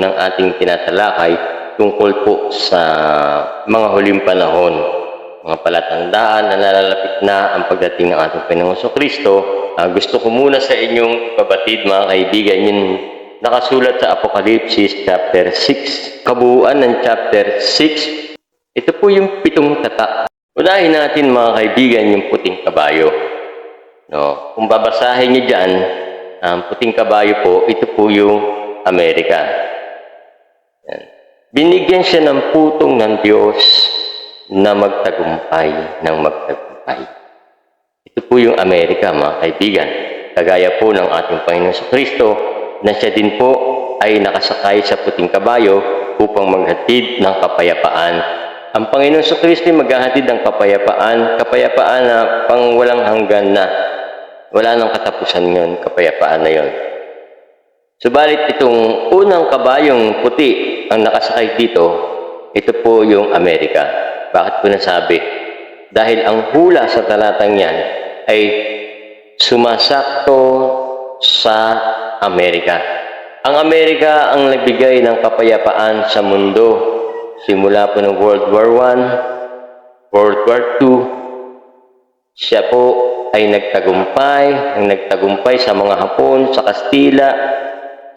ng ating tinatalakay tungkol po sa mga huling panahon, mga palatandaan na nalalapit na ang pagdating ng ating Panginoong Kristo. Gusto ko muna sa inyong ipabatid, mga kaibigan, yung nakasulat sa Apokalipsis chapter 6. Kabuuan ng chapter 6, ito po yung 7 tatak. Unahin natin, mga kaibigan, yung puting kabayo. No? Kung babasahin niyo dyan, ang puting kabayo po, ito po yung Amerika. Yan. Binigyan siya ng putong ng Diyos na magtagumpay ng magtagumpay. Ito po yung Amerika, mga kaibigan. Kagaya po ng ating Panginoon Kristo, na siya din po ay nakasakay sa puting kabayo upang maghatid ng kapayapaan. Ang Panginoon Kristo ay maghahatid ng kapayapaan na pang walang hanggan na. Wala nang katapusan yun, kapayapaan na yun. Subalit itong unang kabayong puti ang nakasakay dito, ito po yung Amerika. Bakit ko nasabi? Dahil ang hula sa talatang yan ay sumasakto sa Amerika. Ang Amerika ang nagbigay ng kapayapaan sa mundo. Simula po ng World War I, World War II, siya po ay nagtagumpay sa mga Hapon, sa Kastila,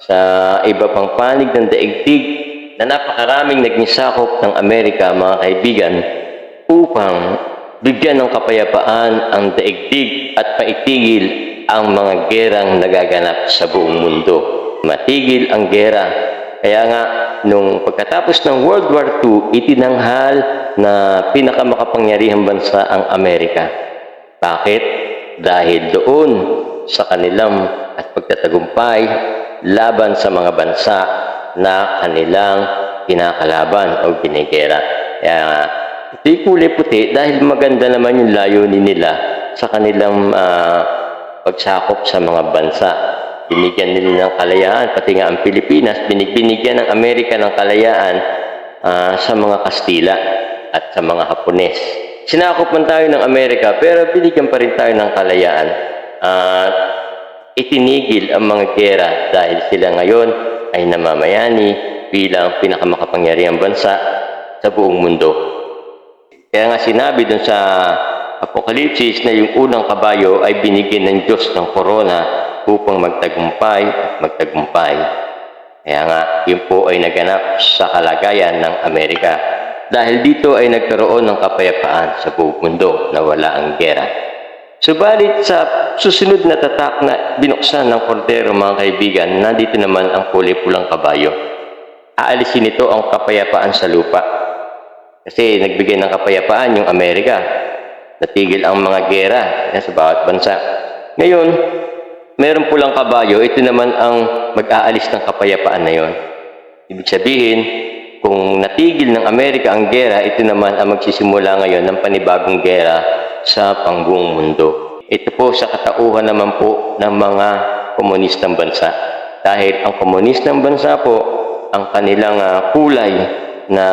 sa iba pang panig ng daigdig na napakaraming naging sakop ng Amerika, mga kaibigan, upang bigyan ng kapayapaan ang daigdig at maitigil ang mga gerang nagaganap sa buong mundo. Matigil ang gera. Kaya nga, nung pagkatapos ng World War II, itinanghal na pinakamakapangyarihang bansa ang Amerika. Bakit? Dahil doon sa kanilang at pagtatagumpay laban sa mga bansa na kanilang kinakalaban o ginigera. Kaya ito'y kulay puti dahil maganda naman yung layunin nila sa kanilang pagsakop sa mga bansa. Binigyan nila ng kalayaan, pati nga ang Pilipinas, binigyan ng Amerika ng kalayaan sa mga Kastila at sa mga Hapones. Sinakop man tayo ng Amerika, pero binigyan pa rin tayo ng kalayaan. Itinigil ang mga gera dahil sila ngayon ay namamayani bilang pinakamakapangyarihang bansa sa buong mundo. Kaya nga sinabi dun sa Apokalipsis na yung unang kabayo ay binigyan ng Diyos ng korona upang magtagumpay at magtagumpay. Kaya nga, yun po ay naganap sa kalagayan ng Amerika. Dahil dito ay nagkaroon ng kapayapaan sa buong mundo na wala ang gera. Subalit sa susunod na tatak na binuksan ng kordero, mga kaibigan, nandito naman ang kulay pulang kabayo. Aalisin ito ang kapayapaan sa lupa. Kasi nagbigay ng kapayapaan yung Amerika. Natigil ang mga gera sa bawat bansa. Ngayon, mayroong pulang kabayo, ito naman ang mag-aalis ng kapayapaan na yon. Ibig sabihin, kung natigil ng Amerika ang gera, ito naman ang magsisimula ngayon ng panibagong gera sa pangbuong mundo. Ito po sa katauhan naman po ng mga komunistang bansa. Dahil ang komunistang bansa po, ang kanilang kulay na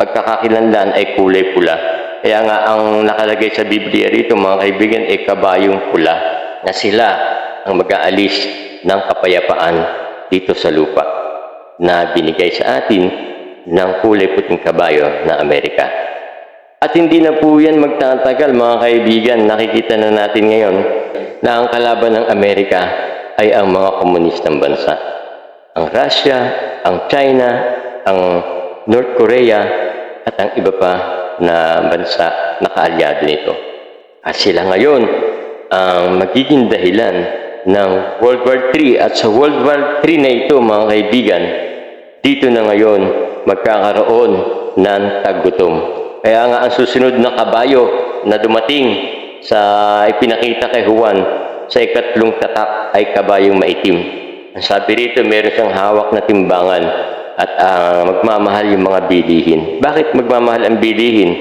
pagkakakilanlan ay kulay pula. Kaya nga ang nakalagay sa Biblia rito, mga kaibigan, ay kabayong pula na sila ang mag-aalis ng kapayapaan dito sa lupa na binigay sa atin ng kulay puting kabayo na Amerika. At hindi na po yan magtatagal, mga kaibigan. Nakikita na natin ngayon na ang kalaban ng Amerika ay ang mga komunistang bansa. Ang Russia, ang China, ang North Korea, at ang iba pa na bansa na kaalyado nito. At sila ngayon ang magiging dahilan ng World War III. At sa World War III na ito, mga kaibigan, dito na ngayon magkakaroon ng taggutom. Kaya nga ang susunod na kabayo na dumating sa ipinakita kay Juan sa ikatlong tatak ay kabayong maitim. Ang sabi rito, meron siyang hawak na timbangan at magmamahal yung mga bilihin. Bakit magmamahal ang bilihin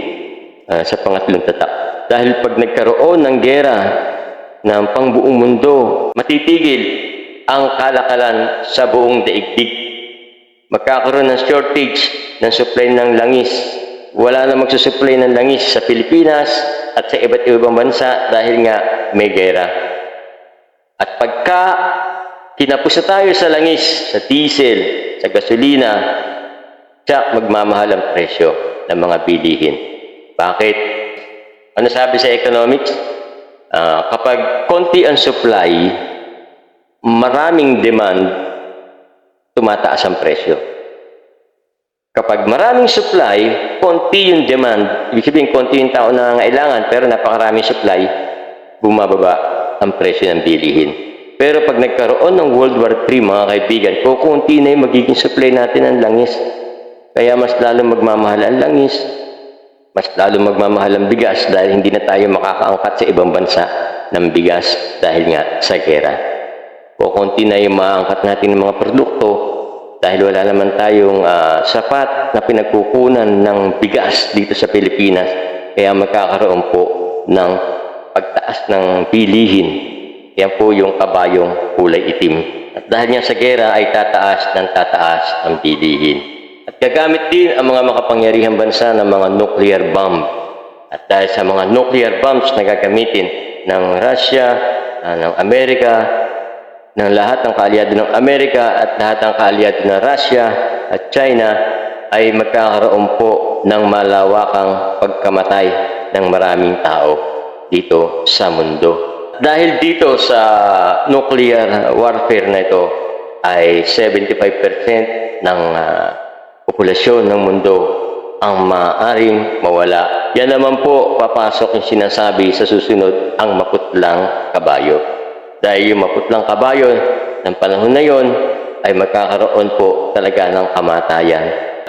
sa pangatlong tatak? Dahil pag nagkaroon ng gera ng pangbuong mundo, matitigil ang kalakalan sa buong daigdig. Magkakaroon ng shortage ng supply ng langis. Wala na magsusupply ng langis sa Pilipinas at sa iba't ibang bansa dahil nga may gera. At pagka kinapos na tayo sa langis, sa diesel, sa gasolina, tsak magmamahal ang presyo ng mga bilihin. Bakit? Ano sabi sa economics? Kapag konti ang supply, maraming demand, tumataas ang presyo. Kapag maraming supply, konti yung demand, ibig sabihin konti yung tao na nangangailangan, pero napakaraming supply, bumababa ang presyo ng bilihin. Pero pag nagkaroon ng World War III, mga kaibigan, kukunti na yung magiging supply natin ng langis. Kaya mas lalo magmamahal ang langis, mas lalo magmamahal ang bigas dahil hindi na tayo makakaangkat sa ibang bansa ng bigas dahil nga sa gera. Kukunti na yung maangkat natin ng mga produkto dahil wala naman tayong sapat na pinagkukunan ng bigas dito sa Pilipinas. Kaya magkakaroon po ng pagtaas ng bilihin. Yan po yung kabayong kulay itim. At dahil nga sa gera ay tataas ang bilihin. At gagamit din ang mga makapangyarihang bansa ng mga nuclear bomb. At dahil sa mga nuclear bombs na gagamitin ng Russia, ng Amerika, ng lahat ng kaalyado ng Amerika at lahat ng kaalyado ng Russia at China, ay magkakaroon po ng malawakang pagkamatay ng maraming tao dito sa mundo. Dahil dito sa nuclear warfare na ito ay 75% ng populasyon ng mundo ang maaaring mawala. Yan naman po papasok yung sinasabi sa susunod, ang maputlang kabayo. Dahil yung maputlang kabayo ng panahon na yon ay magkakaroon po talaga ng kamatayan.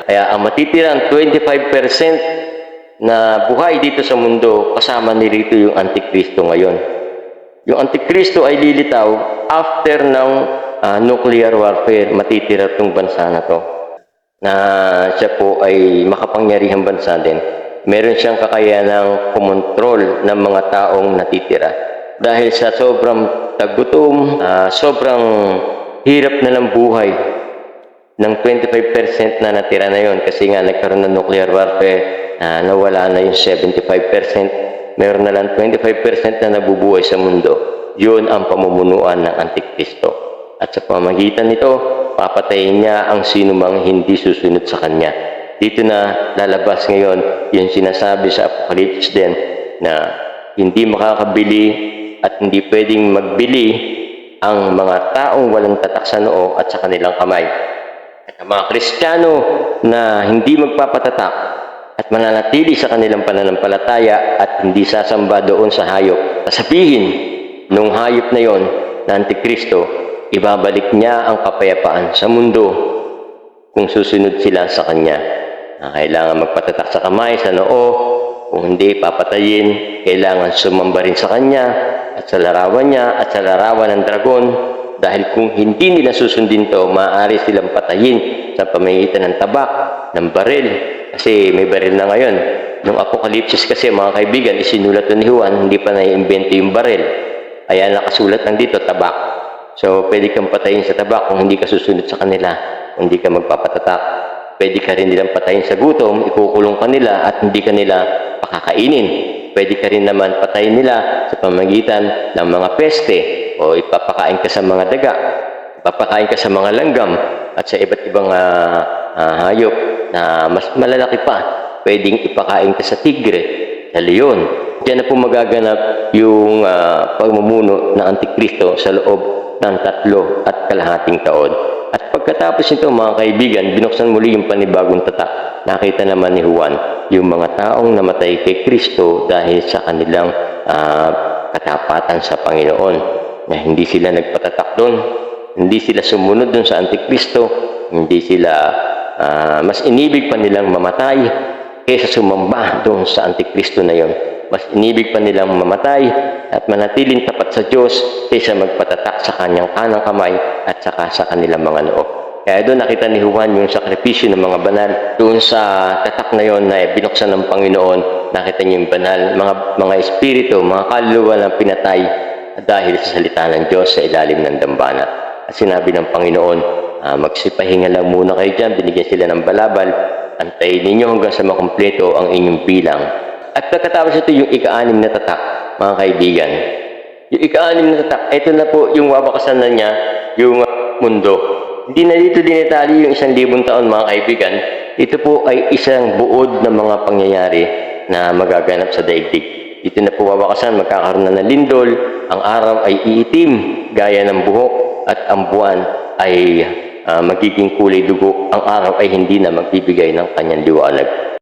Kaya ang matitirang 25% na buhay dito sa mundo, kasama nilito yung Antikristo ngayon. Yung Antikristo ay lilitaw after ng nuclear warfare, matitira itong bansa na to. Na siya po ay makapangyarihang bansa din. Meron siyang kakayanang kumontrol ng mga taong natitira. Dahil sa sobrang tagutom, sobrang hirap na ng buhay ng 25% na natira na yon kasi nga nagkaroon ng nuclear warfare, nawala na yung 75%. Meron na lang 25% na nabubuhay sa mundo. Yun ang pamumunuan ng Antikristo. At sa pamamagitan nito, papatayin niya ang sinumang hindi susunod sa kanya. Dito na lalabas ngayon yung sinasabi sa Apocalypse din na hindi makakabili at hindi pwedeng magbili ang mga taong walang tatak sa noo at sa kanilang kamay. At ang mga Kristiyano na hindi magpapatatak at mananatili sa kanilang pananampalataya at hindi sasamba doon sa hayop, sasabihin nung hayop na yon na Antikristo, ibabalik niya ang kapayapaan sa mundo kung susunod sila sa kanya. Kailangan magpatatak sa kamay, sa noo, kung hindi papatayin, kailangan sumamba rin sa kanya at sa larawan niya at sa larawan ng dragon, dahil kung hindi nila susundin to, maaari silang patayin sa pamamagitan ng tabak, ng baril, kasi may baril na ngayon. Nung Apokalipsis kasi mga kaibigan, isinulat ni Juan, hindi pa naiimbento yung baril. Kaya nakasulat lang dito, tabak. So, pwede kang patayin sa tabak kung hindi ka susunod sa kanila, kung hindi ka magpapatatak. Pwede ka rin nilang patayin sa gutom, ikukulong ka nila at hindi ka nila pakakainin. Pwede ka rin naman patayin nila sa pamamagitan ng mga peste o ipapakain ka sa mga daga, ipapakain ka sa mga langgam at sa iba't ibang hayop na mas malalaki pa. Pwedeng ipakain ka sa tigre, sa leon. Diyan na po magaganap yung pagmumuno ng Antikristo sa loob ng 3.5 taon. At pagkatapos nito mga kaibigan, binuksan muli yung panibagong tatak. Nakita naman ni Juan yung mga taong namatay kay Kristo dahil sa kanilang katapatan sa Panginoon. Na hindi sila nagpatatak doon, hindi sila sumunod doon sa Antikristo, hindi sila mas inibig pa nilang mamatay kaysa sumamba doon sa Antikristo na yon. Mas inibig pa nilang mamatay at manatiling tapat sa Diyos kaysa magpatatak sa kanyang kanang kamay at saka sa kanilang mga noo. Kaya doon nakita ni Juan yung sakripisyo ng mga banal. Doon sa tatak na yon na binuksan ng Panginoon, nakita niyo yung banal, mga espiritu, mga kaluluwa na pinatay dahil sa salita ng Diyos sa ilalim ng dambana. At sinabi ng Panginoon, magsipahinga lang muna kayo dyan, binigyan sila ng balabal, antayin ninyo hanggang sa makumpleto ang inyong bilang. At pagkatapos ito yung ika-6 na tatak, mga kaibigan. Yung ika-6 na tatak, ito na po yung wawakasan na niya, yung mundo. Hindi na dito dinetali yung 1,000 taon mga kaibigan. Ito po ay isang buod ng mga pangyayari na magaganap sa daigdig. Dito na po wawakasan, magkakaroon na ng lindol, ang araw ay iitim gaya ng buhok at ang buwan ay magiging kulay dugo. Ang araw ay hindi na magbibigay ng kanyang liwanag.